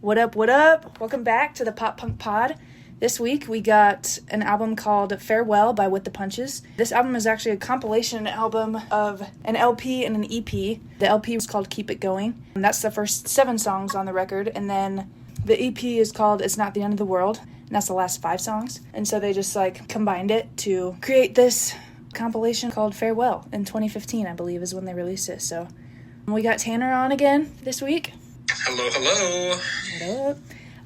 What up, what up? Welcome back to the Pop Punk Pod. This week we got an album called Farewell by With the Punches. This album is actually a compilation album of an LP and an EP. The LP was called Keep It Going, and that's the first 7 songs on the record, and then the EP is called It's Not the End of the World, and that's the last 5 songs. And so they just combined it to create this compilation called Farewell in 2015, I believe, is when they released it. So we got Tanner on again this week. Hello. What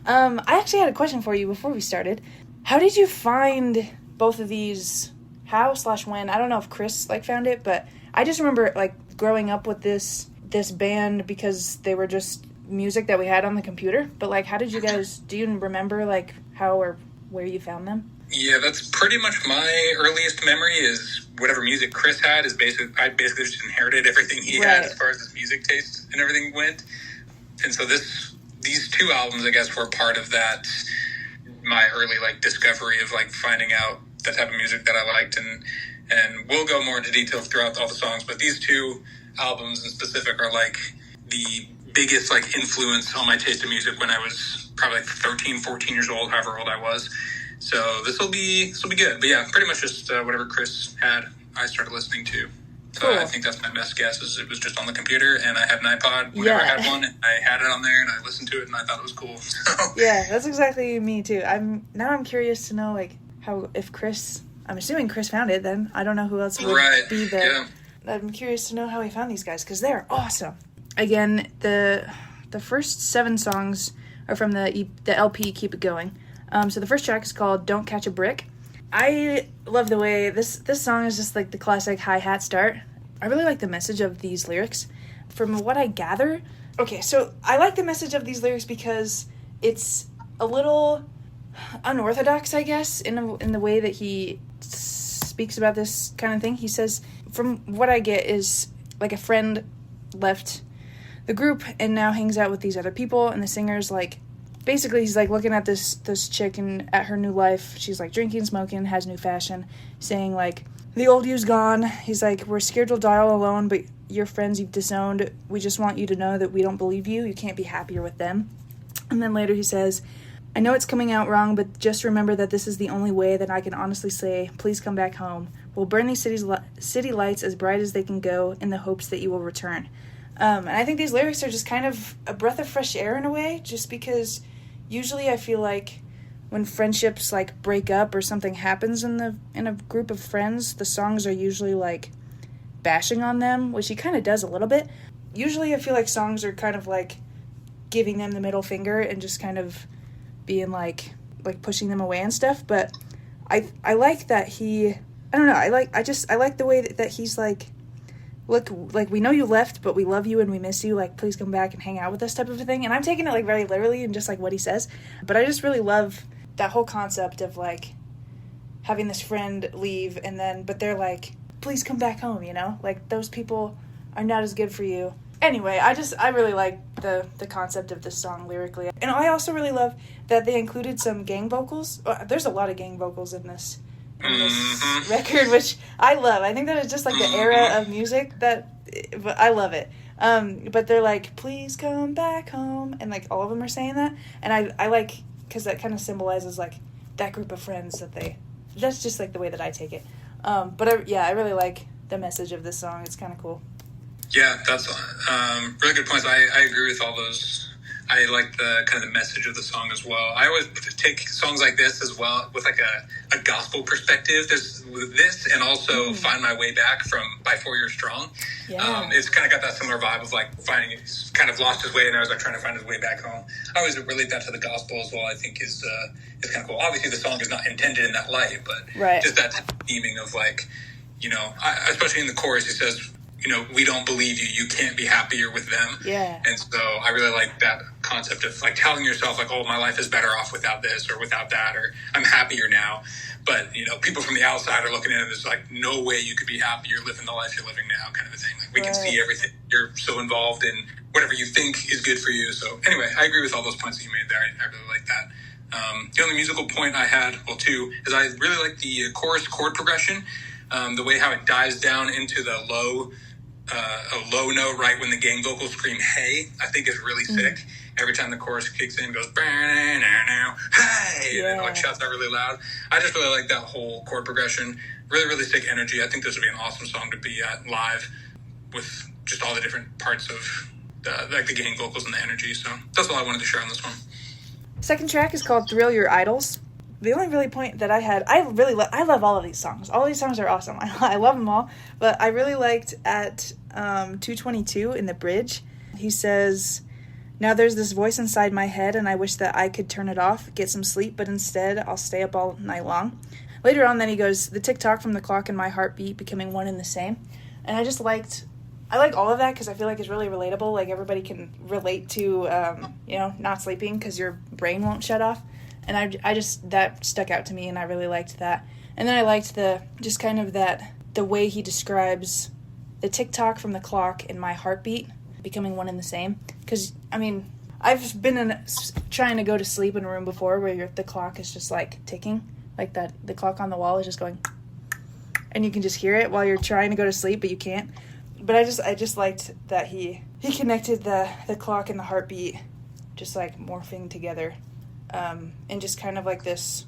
up? I actually had a question for you before we started. How did you find both of these? How/when? I don't know if Chris found it, but I just remember growing up with this band because they were just music that we had on the computer. But how did you guys? Do you remember how or where you found them? Yeah, that's pretty much my earliest memory. Is whatever music Chris had is I basically just inherited everything he had as far as his music taste and everything went. And so these 2 albums, I guess, were part of that, my early discovery of finding out the type of music that I liked, and we'll go more into detail throughout all the songs, but these 2 albums in specific are the biggest influence on my taste of music when I was probably 13, 14 years old, however old I was. So this will be good. But yeah, pretty much just whatever Chris had, I started listening to. So cool. I think that's my best guess, is it was just on the computer, and I had an iPod whenever I had one, and I had it on there, and I listened to it, and I thought it was cool. Yeah, that's exactly me, too. I'm curious to know, if Chris... I'm assuming Chris found it, then. I don't know who else would be there. Yeah. I'm curious to know how he found these guys, because they're awesome. Again, the first 7 songs are from the LP Keep It Going. So the first track is called Don't Catch a Brick. I love the way this song is just the classic hi-hat start. I really like the message of these lyrics. From what I gather... Okay, so I like the message of these lyrics because it's a little unorthodox, I guess, in the way that he speaks about this kind of thing. He says, from what I get, is a friend left the group and now hangs out with these other people, and the singer's basically he's looking at this chick and at her new life. She's drinking, smoking, has new fashion, saying the old you's gone. He's we're scared you'll die all alone, but your friends you've disowned. We just want you to know that we don't believe you. You can't be happier with them. And then later he says, I know it's coming out wrong, but just remember that this is the only way that I can honestly say, please come back home. We'll burn these city lights as bright as they can go in the hopes that you will return. And I think these lyrics are just kind of a breath of fresh air in a way, just because usually I feel when friendships break up or something happens in a group of friends, the songs are usually bashing on them, which he kind of does a little bit. Usually I feel songs are kind of giving them the middle finger and just kind of being pushing them away and stuff. But I like that he, I don't know, I like the way that he's look, we know you left, but we love you and we miss you. Please come back and hang out with us, type of a thing. And I'm taking it very literally and just what he says. But I just really love that whole concept of having this friend leave and then, but they're please come back home, those people are not as good for you. Anyway, I really like the concept of this song lyrically. And I also really love that they included some gang vocals. There's a lot of gang vocals in this record, which I love. I think that it's just the era of music but I love it. But they're please come back home, and all of them are saying that, and I like, because that kind of symbolizes that group of friends that's just the way that I take it. But I really like the message of this song. It's kind of cool. Yeah, that's really good points. I agree with all those. I like the kind of the message of the song as well. I always take songs like this as well with a gospel perspective. There's this, and also Find My Way Back by 4 Year Strong. Yeah. It's kind of got that similar vibe of finding, he's kind of lost his way, and I was trying to find his way back home. I always relate that to the gospel as well. I think is kind of cool. Obviously the song is not intended in that light, but just that theming of especially in the chorus, he says, we don't believe you. You can't be happier with them. Yeah. And so I really like that concept of telling yourself oh, my life is better off without this or without that, or I'm happier now. But, people from the outside are looking at it as no way you could be happy. You're living the life you're living now, kind of a thing. We can see everything. You're so involved in whatever you think is good for you. So anyway, I agree with all those points that you made there. I really like that. The only musical point I had, 2, is I really like the chorus chord progression. The way how it dives down into a low note right when the gang vocals scream "hey," I think is really sick. every time the chorus kicks in, goes, hey, and then like shouts out really loud. I just really like that whole chord progression. Really, really sick energy. I think this would be an awesome song to be at live with just all the different parts of like the gang vocals and the energy. So that's all I wanted to share on this one. Second track is called Thrill Your Idols. The only really point that I had, I love all of these songs. All these songs are awesome. I love them all. But I really liked at 2:22 in the bridge, he says, now there's this voice inside my head and I wish that I could turn it off, get some sleep, but instead I'll stay up all night long. Later on then he goes, the tick-tock from the clock and my heartbeat becoming one and the same. And I like all of that because I feel like it's really relatable. Like everybody can relate to, not sleeping because your brain won't shut off. And I just, that stuck out to me and I really liked that. And then I liked the way he describes the tick-tock from the clock and my heartbeat becoming one and the same. Because, I mean, I've been trying to go to sleep in a room before where the clock is just like ticking. Like that, the clock on the wall is just going, and you can just hear it while you're trying to go to sleep, but you can't. But I just liked that he connected the clock and the heartbeat just like morphing together, and just kind of like this,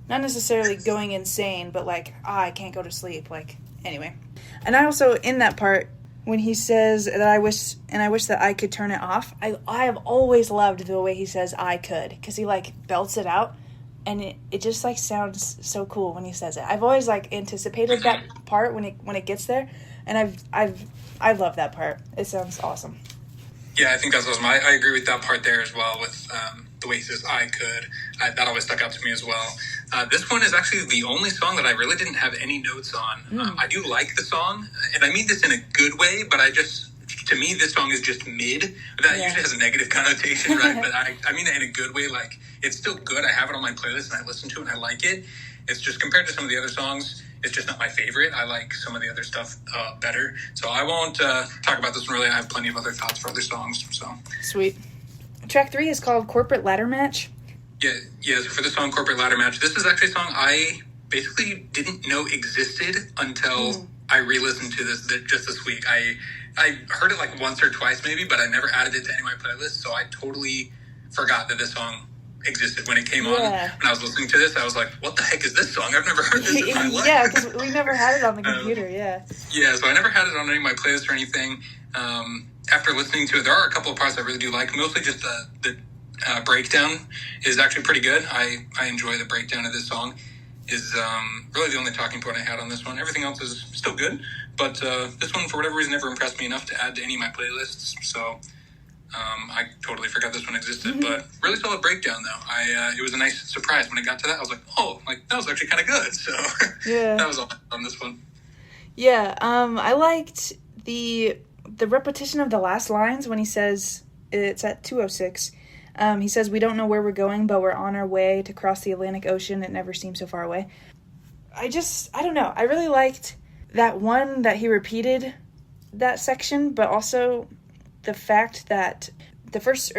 not necessarily going insane, but like, I can't go to sleep. Like, anyway. And I also, in that part, when he says that I wish that I could turn it off, I have always loved the way he says I could, because he like belts it out. And it just like sounds so cool when he says it. I've always like anticipated that part when it gets there, and I love that part. It sounds awesome. Yeah, I think that's awesome. I agree with that part there as well. With the way he says "I could," that always stuck out to me as well. This one is actually the only song that I really didn't have any notes on. I do like the song, and I mean this in a good way, but to me, this song is just mid. That usually has a negative connotation, right? But I mean it in a good way. Like, it's still good. I have it on my playlist, and I listen to it, and I like it. It's just, compared to some of the other songs, it's just not my favorite. I like some of the other stuff better. So I won't talk about this one really. I have plenty of other thoughts for other songs. So sweet. Track 3 is called Corporate Ladder Match. Yeah. So for the song Corporate Ladder Match, this is actually a song I basically didn't know existed until I re-listened to this just this week. I heard it like once or twice maybe, but I never added it to any of my playlists, so I totally forgot that this song existed when it came on. When I was listening to this, I was like, what the heck is this song? I've never heard this in my life. Yeah, because we never had it on the computer, Yeah, so I never had it on any of my playlists or anything. After listening to it, there are a couple of parts I really do like, mostly just the breakdown is actually pretty good. I enjoy the breakdown of this song. Is really the only talking point I had on this one. Everything else is still good, but this one, for whatever reason, never impressed me enough to add to any of my playlists, so I totally forgot this one existed, but really solid breakdown, though. It was a nice surprise when I got to that. I was like, that was actually kind of good, so that was all on this one. Yeah, I liked the repetition of the last lines when he says, it's at 2:06, he says, we don't know where we're going, but we're on our way to cross the Atlantic Ocean. It never seems so far away. I don't know. I really liked that one that he repeated that section, but also the fact that the first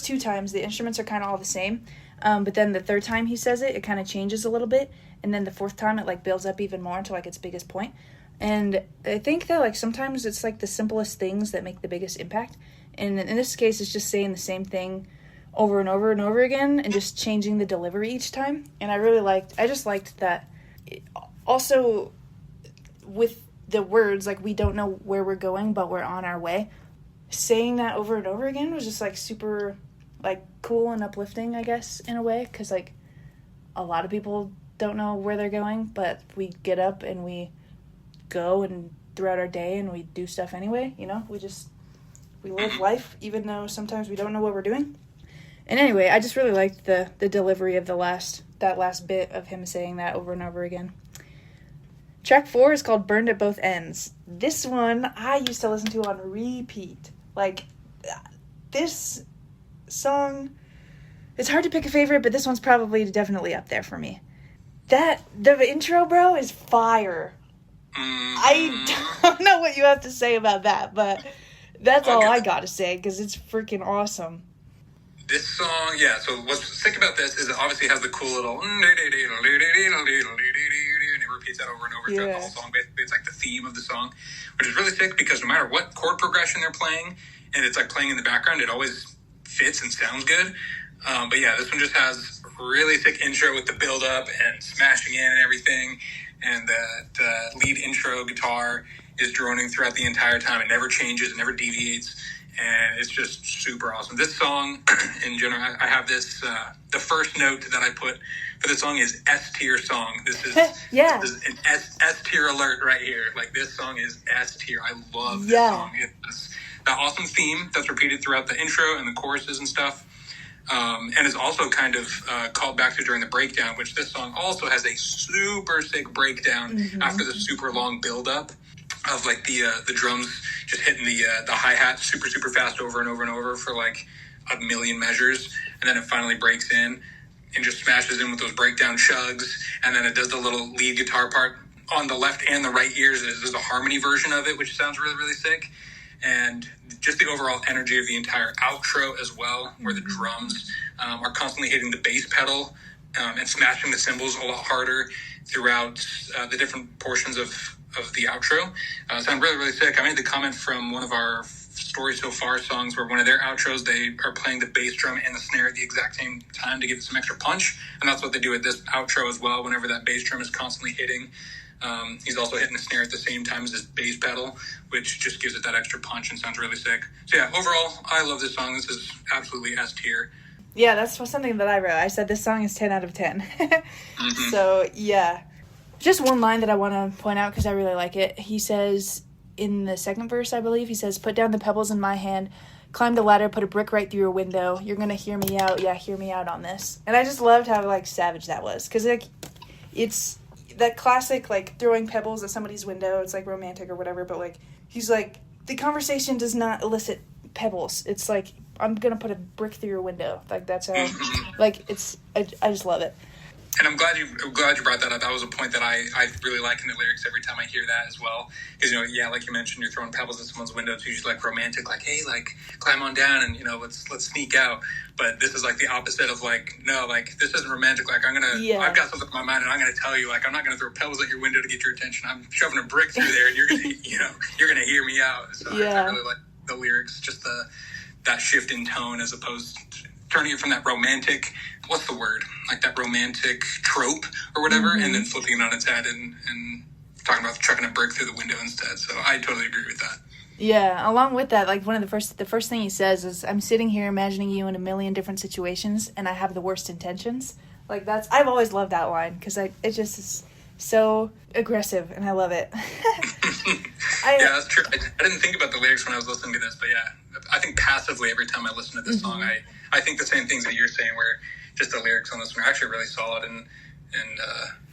two times the instruments are kind of all the same. But then the third time he says it kind of changes a little bit. And then the fourth time it like builds up even more to like its biggest point. And I think that like sometimes it's like the simplest things that make the biggest impact. And in this case, it's just saying the same thing over and over and over again and just changing the delivery each time. And I just liked that. Also, with the words, like, we don't know where we're going, but we're on our way. Saying that over and over again was just, like, super, like, cool and uplifting, I guess, in a way. Because, like, a lot of people don't know where they're going, but we get up and we go and throughout our day and we do stuff anyway, you know? We live life, even though sometimes we don't know what we're doing. And anyway, I just really liked the delivery of that last bit of him saying that over and over again. Track 4 is called Burned at Both Ends. This one I used to listen to on repeat. Like, this song, it's hard to pick a favorite, but this one's probably definitely up there for me. The intro, bro, is fire. I don't know what you have to say about that, but that's all I gotta say, because it's freaking awesome. This song, so what's sick about this is it obviously has the cool little and it repeats that over and over throughout the whole song. Basically, it's like the theme of the song, which is really sick because no matter what chord progression they're playing, and it's like playing in the background, it always fits and sounds good. But yeah, this one just has a really thick intro with the build up and smashing in and everything. And the lead intro guitar is droning throughout the entire time. It never changes, it never deviates. And it's just super awesome. This song, in general, I have this, the first note that I put for the song is S-tier song. This is, yeah. This is an S-tier alert right here. Like, this song is S-tier. I love this song. It's that awesome theme that's repeated throughout the intro and the choruses and stuff. And is also kind of called back to during the breakdown, which this song also has a super sick breakdown after the super long build-up of like the drums just hitting the hi-hat super fast over and over and over for like a million measures, and then it finally breaks in and just smashes in with those breakdown chugs, and then it does the little lead guitar part on the left and the right ears. There's a harmony version of it, which sounds really sick. And just the overall energy of the entire outro as well, where the drums are constantly hitting the bass pedal and smashing the cymbals a lot harder throughout the different portions of the outro. Sound really sick. I made the comment from one of our Story So Far songs where one of their outros, they are playing the bass drum and the snare at the exact same time to give it some extra punch. And that's what they do at this outro as well. Whenever that bass drum is constantly hitting, he's also hitting the snare at the same time as his bass pedal, which just gives it that extra punch and sounds really sick. So yeah, overall, I love this song. This is absolutely S tier. Yeah, that's something that I wrote. I said this song is 10 out of 10. So yeah. Just one line that I want to point out because I really like it. He says in the second verse, I believe, he says, "Put down the pebbles in my hand, climb the ladder, put a brick right through your window. You're going to hear me out. Yeah, hear me out on this." And I just loved how, like, savage that was. Because, like, it's that classic, like, throwing pebbles at somebody's window. It's, like, romantic or whatever. But, like, he's like, the conversation does not elicit pebbles. It's like, I'm going to put a brick through your window. Like, that's how, like, it's, I just love it. And I'm glad you brought that up. That was a point that I really like in the lyrics every time I hear that as well. Because, like you mentioned, you're throwing pebbles at someone's window. It's usually, like, romantic, like, hey, like, climb on down and, let's sneak out. But this is, like, the opposite of, like, no, like, this isn't romantic. Like, I've got something in my mind and I'm going to tell you, like, I'm not going to throw pebbles at your window to get your attention. I'm shoving a brick through there and you're going to, you're going to hear me out. So I really like the lyrics, just that shift in tone as opposed to turning it from that romantic, what's the word? Like that romantic trope or whatever, and then flipping it on its head and talking about chucking a brick through the window instead. So I totally agree with that. Yeah, along with that, like one of the first thing he says is, "I'm sitting here imagining you in a million different situations, and I have the worst intentions." Like I've always loved that line because it just is so aggressive, and I love it. Yeah, that's true. I didn't think about the lyrics when I was listening to this, but yeah, I think passively every time I listen to this song, I think the same things that you're saying, where just the lyrics on this one are actually really solid, and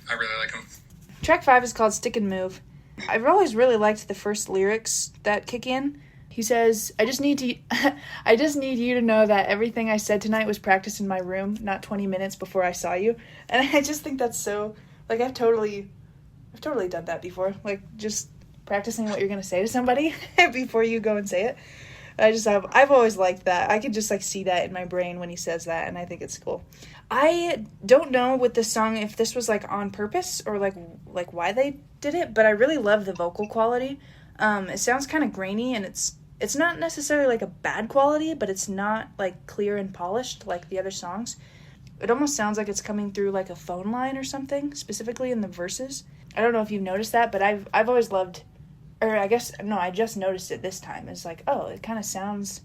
I really like them. Track 5 is called Stick and Move. I've always really liked the first lyrics that kick in. He says, I just need you to know that everything I said tonight was practiced in my room, not 20 minutes before I saw you. And I just think that's so, like, I've totally done that before. Like, just practicing what you're going to say to somebody before you go and say it. I've always liked that. I could just, like, see that in my brain when he says that, and I think it's cool. I don't know with this song if this was, like, on purpose or, like why they did it, but I really love the vocal quality. It sounds kind of grainy, and it's not necessarily, like, a bad quality, but it's not, like, clear and polished like the other songs. It almost sounds like it's coming through, like, a phone line or something, specifically in the verses. I don't know if you've noticed that, but I've always loved... Or I guess, no, I just noticed it this time. It's like, oh, it kind of sounds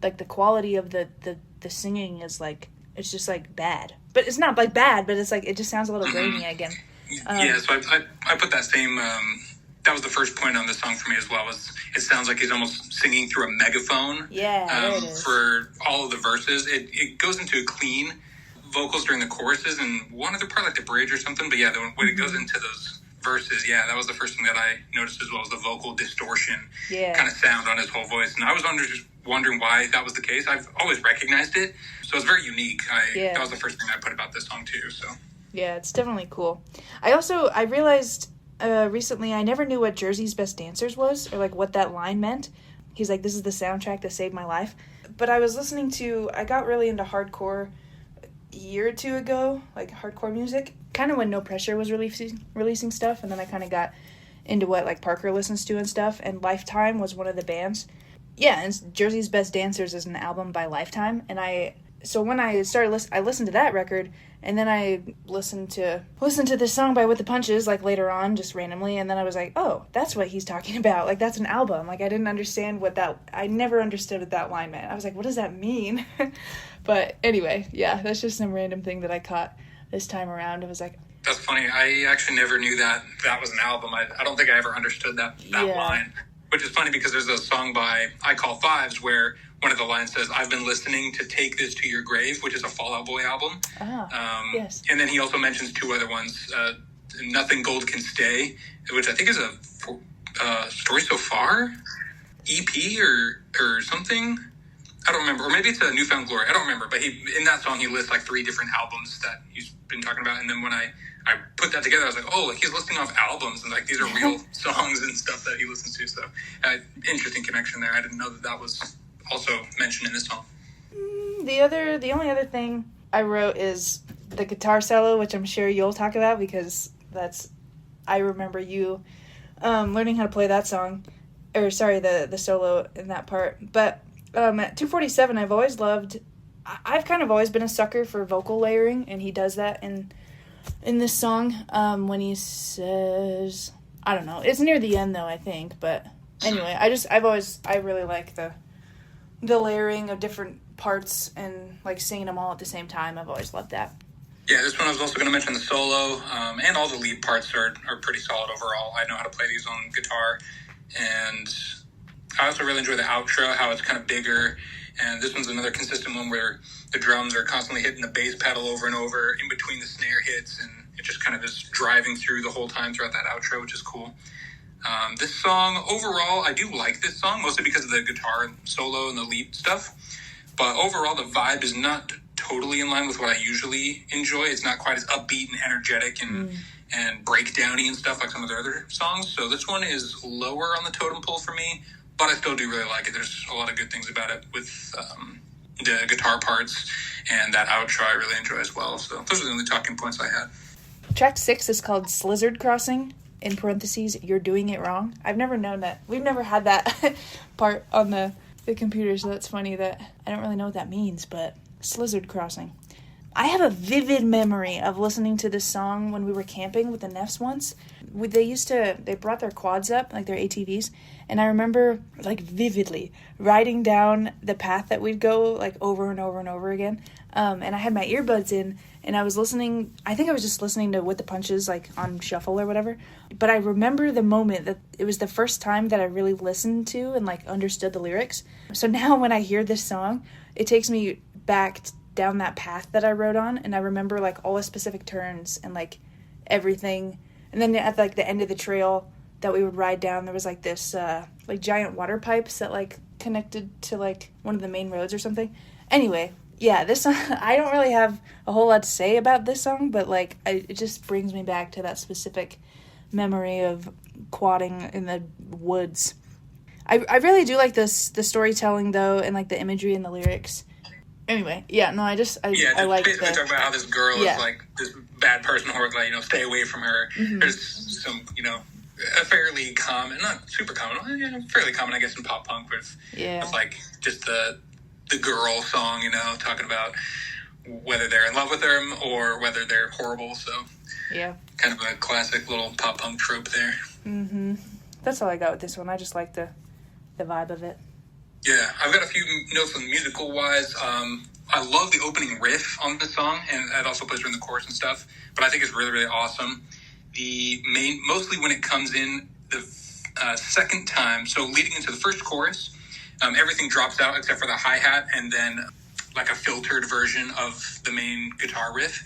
like the quality of the singing is like, it's just like bad. But it's not like bad, but it's like, it just sounds a little grainy again. Yeah, so I put that same, that was the first point on this song for me as well, was it sounds like he's almost singing through a megaphone. Yeah, there it is. For all of the verses. It goes into clean vocals during the choruses and one other part, like the bridge or something. But yeah, when it goes into those verses, yeah, that was the first thing that I noticed as well, as the vocal distortion kind of sound on his whole voice. And I was just wondering why that was the case. I've always recognized it, so it's very unique. That was the first thing I put about this song too. So yeah, it's definitely cool. I realized recently I never knew what Jersey's Best Dancers was, or like what that line meant. He's like, this is the soundtrack that saved my life. But I got really into hardcore a year or two ago, like hardcore music, kind of when No Pressure was releasing stuff, and then I kind of got into what like Parker listens to and stuff, and Lifetime was one of the bands. yeah, and Jersey's Best Dancers is an album by Lifetime, and so when I started I listened to that record, and then I listened to this song by With the Punches, like, later on, just randomly, and then I was like, oh, that's what he's talking about. Like, that's an album. Like, I didn't understand I never understood what that line meant. I was like, what does that mean? But anyway, yeah, that's just some random thing that I caught this time around. It was like... That's funny. I actually never knew that was an album. I don't think I ever understood that line. Which is funny because there's a song by I Call Fives where one of the lines says, I've been listening to Take This to Your Grave, which is a Fall Out Boy album. Yes. And then he also mentions two other ones, Nothing Gold Can Stay, which I think is a Story So Far EP or something. I don't remember. Or maybe it's a Newfound Glory. I don't remember. But in that song, he lists like 3 different albums that he's been talking about. And then when I put that together, I was like, oh, like, he's listing off albums, and like these are real songs and stuff that he listens to. So interesting connection there. I didn't know that was also mentioned in this song. The only other thing I wrote is the guitar solo, which I'm sure you'll talk about because I remember you learning how to play that song, or sorry, the solo in that part. But at 247, I've kind of always been a sucker for vocal layering, and he does that in this song when he says, I don't know, it's near the end though, I think, but anyway, I really like the layering of different parts and like singing them all at the same time. I've always loved that. Yeah, this one I was also going to mention the solo, and all the lead parts are pretty solid overall. I know how to play these on guitar, and I also really enjoy the outro, how it's kind of bigger, and this one's another consistent one where the drums are constantly hitting the bass pedal over and over in between the snare hits, and it just kind of is driving through the whole time throughout that outro, which is cool. This song, overall, I do like this song, mostly because of the guitar solo and the lead stuff, but overall the vibe is not totally in line with what I usually enjoy. It's not quite as upbeat and energetic and breakdowny and stuff like some of the other songs, so this one is lower on the totem pole for me, but I still do really like it. There's a lot of good things about it with the guitar parts, and that outro I really enjoy as well. So those are the only talking points I had. Track 6 is called Slizzard Crossing, in parentheses, You're Doing It Wrong. I've never known that. We've never had that part on the computer, so that's funny that I don't really know what that means, but Slizzard Crossing. I have a vivid memory of listening to this song when we were camping with the Neffs once. They brought their quads up, like their ATVs, and I remember, like, vividly riding down the path that we'd go, like, over and over and over again. And I had my earbuds in, and I was listening, I think I was just listening to With the Punches, like, on shuffle or whatever. But I remember the moment that it was the first time that I really listened to and, like, understood the lyrics. So now when I hear this song, it takes me back down that path that I rode on, and I remember, like, all the specific turns and, like, everything. And then at, like, the end of the trail that we would ride down, there was, like, this, like, giant water pipes that, like, connected to, like, one of the main roads or something. Anyway, yeah, this song, I don't really have a whole lot to say about this song, but, like, it just brings me back to that specific memory of quadding in the woods. I really do like the storytelling, though, and, like, the imagery and the lyrics. Anyway, yeah, no, I like basically talking about how this girl is like this bad person, or like, stay away from her. Mm-hmm. There's some, a fairly common, not super common, fairly common, I guess, in pop punk, with like just the girl song, talking about whether they're in love with them or whether they're horrible. So yeah, kind of a classic little pop punk trope there. Mm-hmm. That's all I got with this one. I just like the vibe of it. Yeah, I've got a few notes on musical-wise. I love the opening riff on the song, and it also plays during the chorus and stuff, but I think it's really, really awesome. Mostly when it comes in the second time, so leading into the first chorus, everything drops out except for the hi-hat and then like a filtered version of the main guitar riff.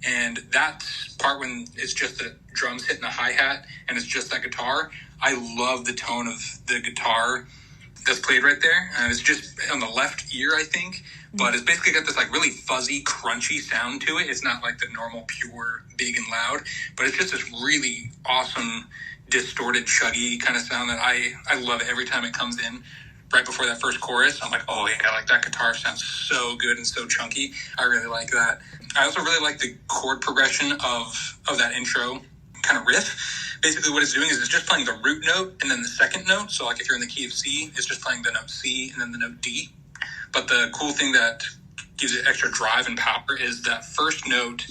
And that part when it's just the drums hitting the hi-hat and it's just that guitar, I love the tone of the guitar that's played right there. It's just on the left ear, I think, but it's basically got this like really fuzzy, crunchy sound to it. It's not like the normal, pure, big and loud, but it's just this really awesome, distorted, chuggy kind of sound that I love it every time it comes in. Right before that first chorus, I'm like, oh yeah, like that guitar sounds so good and so chunky. I really like that. I also really like the chord progression of that intro kind of riff. Basically what it's doing is it's just playing the root note and then the second note. So like if you're in the key of C, it's just playing the note C and then the note D. But the cool thing that gives it extra drive and power is that first note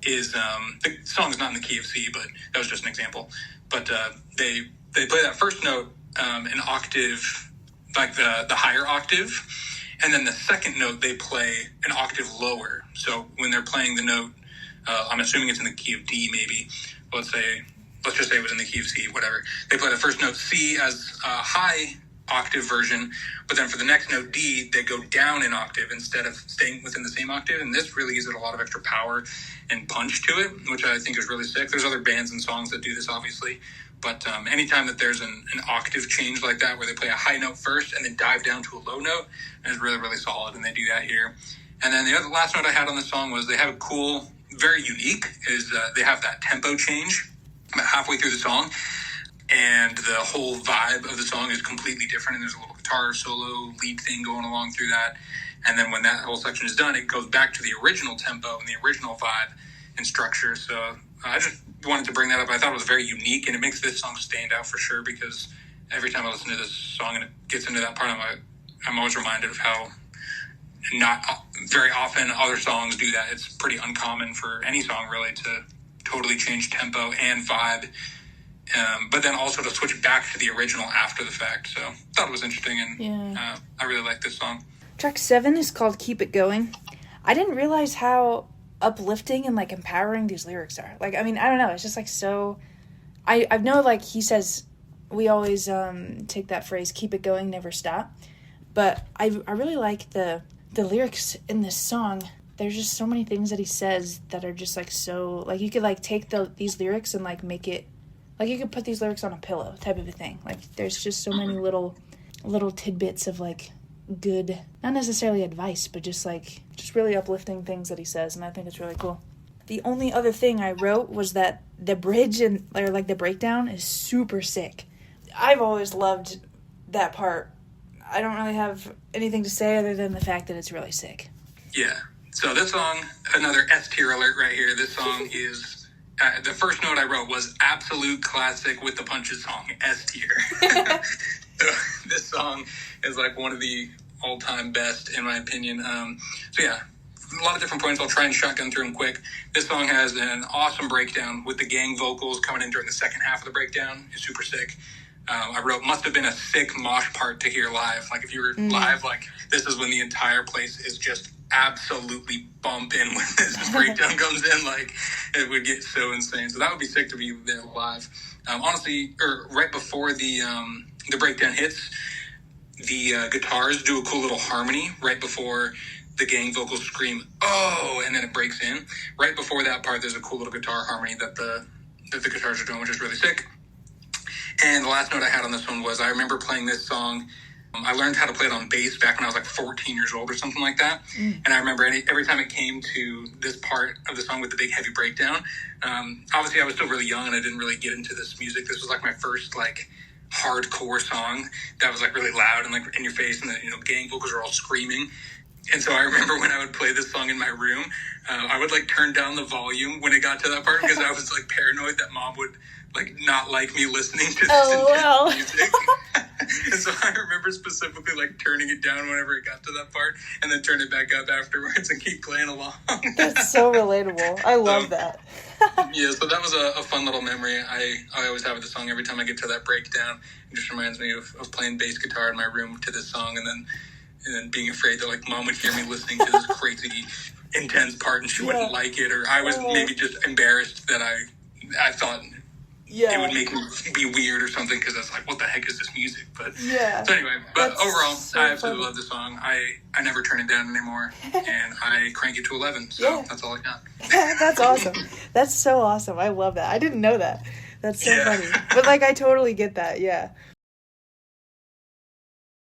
is, the song's not in the key of C, but that was just an example. But they play that first note an octave, like the higher octave, and then the second note they play an octave lower. So when they're playing the note, I'm assuming it's in the key of D maybe, let's just say it was in the key of C, whatever. They play the first note C as a high octave version, but then for the next note D, they go down an octave instead of staying within the same octave, and this really gives it a lot of extra power and punch to it, which I think is really sick. There's other bands and songs that do this, obviously, but anytime that there's an octave change like that, where they play a high note first and then dive down to a low note, is really, really solid, and they do that here. And then the last note I had on the song was they have a cool, very unique, is they have that tempo change about halfway through the song, and the whole vibe of the song is completely different, and there's a little guitar solo lead thing going along through that. And then when that whole section is done, it goes back to the original tempo and the original vibe and structure. So I just wanted to bring that up. I thought it was very unique, and it makes this song stand out for sure, because every time I listen to this song and it gets into that part, I'm always reminded of how not very often other songs do that. It's pretty uncommon for any song really to totally change tempo and vibe, but then also to switch back to the original after the fact. So I thought it was interesting, and I really like this song. Track 7 is called Keep It Going. I didn't realize how uplifting and like empowering these lyrics are. Like, I mean, I don't know, it's just like so, I know like he says, we always take that phrase, keep it going, never stop, but I really like the lyrics in this song. There's just so many things that he says that are just like so, like you could like take these lyrics and like make it, like you could put these lyrics on a pillow type of a thing. Like there's just so many little tidbits of like good, not necessarily advice, but just really uplifting things that he says, and I think it's really cool. The only other thing I wrote was that the bridge and or like the breakdown is super sick. I've always loved that part. I don't really have anything to say other than the fact that it's really sick. Yeah. So this song, another S tier alert right here. This song is, the first note I wrote was absolute classic with the punches song, S tier. So this song is like one of the all-time best in my opinion. So yeah, a lot of different points. I'll try and shotgun through them quick. This song has an awesome breakdown with the gang vocals coming in during the second half of the breakdown. It's super sick. I wrote, must have been a sick mosh part to hear live. Like if you were live, like this is when the entire place is just absolutely bumping when this breakdown comes in. Like it would get so insane. So that would be sick to be there live. Honestly, or right before the breakdown hits, the guitars do a cool little harmony right before the gang vocals scream, oh, and then it breaks in. Right before that part, there's a cool little guitar harmony that the guitars are doing, which is really sick. And the last note I had on this one was I remember playing this song. I learned how to play it on bass back when I was like 14 years old or something like that. And I remember every time it came to this part of the song with the big heavy breakdown, obviously I was still really young and I didn't really get into this music. This was like my first like hardcore song that was like really loud and like in your face, and the gang vocals are all screaming. And so I remember when I would play this song in my room, I would like turn down the volume when it got to that part because I was like paranoid that mom would like not like me listening to this intense music. And so I remember specifically like turning it down whenever it got to that part and then turn it back up afterwards and keep playing along. That's so relatable. I love that. Yeah, so that was a fun little memory I always have with the song. Every time I get to that breakdown, it just reminds me of playing bass guitar in my room to this song, and then being afraid that like mom would hear me listening to this crazy intense part and she wouldn't like it, or I was maybe just embarrassed that I thought it would make me be weird or something because I was like, what the heck is this music? But so anyway, but overall, I absolutely love the song. I never turn it down anymore, and I crank it to 11. So that's all I got. That's awesome. That's so awesome. I love that. I didn't know that. That's so funny. But like, I totally get that. Yeah.